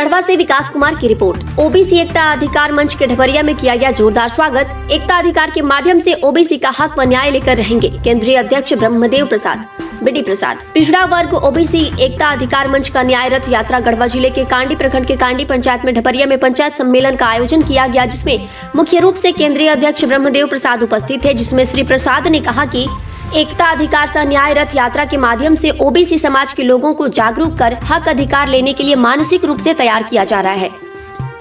गढ़वा से विकास कुमार की report. OBC एकता अधिकार मंच के ढपरिया में किया गया जोरदार स्वागत। एकता अधिकार के माध्यम से ओबीसी का हक व न्याय लेकर रहेंगे केंद्रीय अध्यक्ष ब्रह्मदेव प्रसाद बीडी प्रसाद। पिछड़ा वर्ग ओबीसी एकता अधिकार मंच का न्याय रथ यात्रा गढ़वा जिले के कांडी प्रखंड के कांडी पंचायत में ढपरिया में पंचायत सम्मेलन का आयोजन किया गया, जिसमें मुख्य रूप से केंद्रीय अध्यक्ष ब्रह्मदेव प्रसाद उपस्थित थे। जिसमें श्री प्रसाद ने कहा कि एकता अधिकार सह न्याय रथ यात्रा के माध्यम से ओबीसी समाज के लोगों को जागरूक कर हक अधिकार लेने के लिए मानसिक रूप से तैयार किया जा रहा है,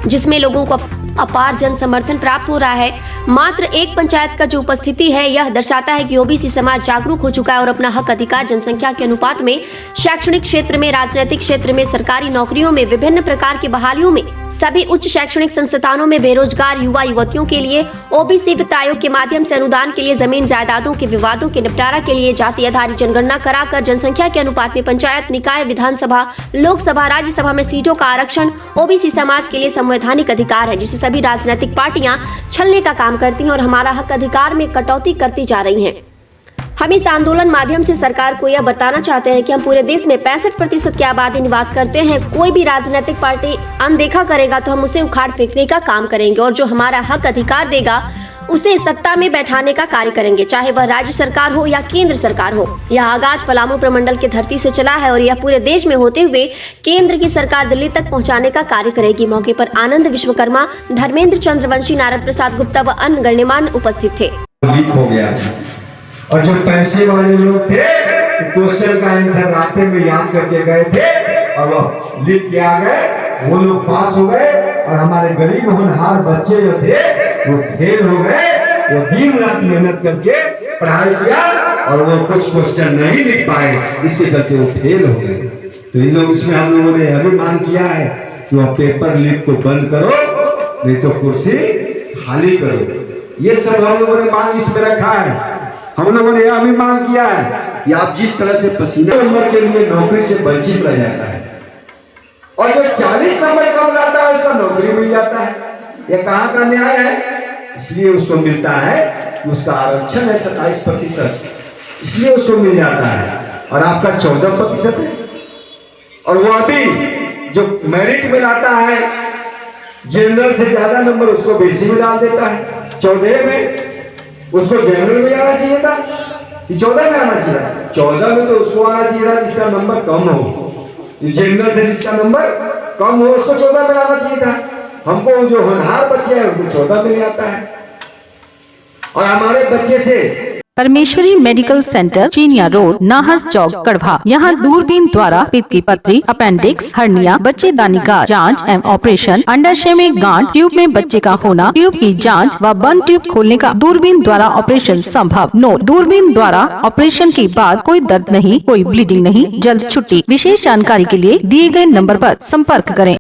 जिसमें लोगों को अपार जन समर्थन प्राप्त हो रहा है। मात्र एक पंचायत का जो उपस्थिति है, यह दर्शाता है कि ओबीसी समाज जागरूक हो चुका है और अपना हक अधिकार जनसंख्या के अनुपात में शैक्षणिक क्षेत्र में, राजनीतिक क्षेत्र में, सरकारी नौकरियों में, विभिन्न प्रकार की बहालियों में, सभी उच्च शैक्षणिक संस्थानों में बेरोजगार युवा युवतियों के लिए ओबीसी वित्त आयोग के माध्यम से अनुदान के लिए, जमीन जायदादों के विवादों के निपटारा के लिए जाति आधारित जनगणना कराकर जनसंख्या के अनुपात में पंचायत, निकाय, विधानसभा, लोकसभा, राज्यसभा में सीटों का आरक्षण ओबीसी समाज के लिए संवैधानिक अधिकार है, जिसे सभी राजनीतिक पार्टियां छलने का काम करती हैं और हमारा हक अधिकार में कटौती करती जा रही हैं। हम इस आंदोलन माध्यम से सरकार को यह बताना चाहते हैं कि हम पूरे देश में 65% की आबादी निवास करते हैं। कोई भी राजनीतिक पार्टी अनदेखा करेगा तो हम उसे उखाड़ फेंकने का काम करेंगे और जो हमारा हक अधिकार देगा उसे सत्ता में बैठाने का कार्य करेंगे, चाहे वह राज्य सरकार हो या केंद्र सरकार हो। यह आगाज पलामू प्रमंडल के धरती से चला है और यह पूरे देश में होते हुए केंद्र की सरकार दिल्ली तक पहुंचाने का कार्य करेगी। मौके पर आनंद विश्वकर्मा, धर्मेंद्र चंद्रवंशी, नारद प्रसाद गुप्ता व अन्य गण्यमान्य उपस्थित थे। हो गया और जो पैसे वाले लोग थे क्वेश्चन का आंसर रास्ते में याद करके गए थे और वो लिख के आ गए, वो लोग पास हो गए और हमारे गरीब होनहार बच्चे जो थे वो फेल हो गए। वो दिन रात मेहनत करके पढ़ाई किया और वो कुछ क्वेश्चन नहीं लिख पाए, इसके चलते वो फेल हो गए। तो इन लोग इसमें हम लोगों ने यह भी मांग किया है कि वो पेपर लीक को बंद करो, नहीं तो कुर्सी खाली करो। ये सब हम लोगों ने मांग इसमें रखा है। हम लोगों ने यह भी मांग किया है कि आप जिस तरह से पसीना नंबर के लिए नौकरी से वंचित रह जाता है और जो 40 नंबर कम लाता है उसका नौकरी मिल जाता है। यह कहाँ का न्याय है? इसलिए उसको मिलता है कि उसका आरक्षण है 27%, इसलिए उसको मिल जाता है और आपका 14% है। और वो अभी जो मेरिट में लाता है जनरल से ज्यादा नंबर उसको बीसी में डाल देता है। 14 में उसको जनरल में आना चाहिए था कि 14 में आना चाहिए? 14 में तो उसको आना चाहिए था जिसका नंबर कम हो। जनरल से जिसका नंबर कम हो उसको 14 में आना चाहिए था। हमको जो होनहार बच्चे हैं उनको 14 में आता है और हमारे बच्चे से परमेश्वरी मेडिकल सेंटर, चिनिया रोड, नाहर चौक, गढ़वा। यहाँ दूरबीन द्वारा पित्त की पथरी, अपेंडिक्स, हर्निया, बच्चेदानी का जांच एवं ऑपरेशन, अंडाशय में गांठ, ट्यूब में बच्चे का होना, ट्यूब की जांच व बंद ट्यूब खोलने का दूरबीन द्वारा ऑपरेशन संभव। नोट: दूरबीन द्वारा ऑपरेशन के बाद कोई दर्द नहीं, कोई ब्लीडिंग नहीं, जल्द छुट्टी। विशेष जानकारी के लिए दिए गए नंबर पर संपर्क करें।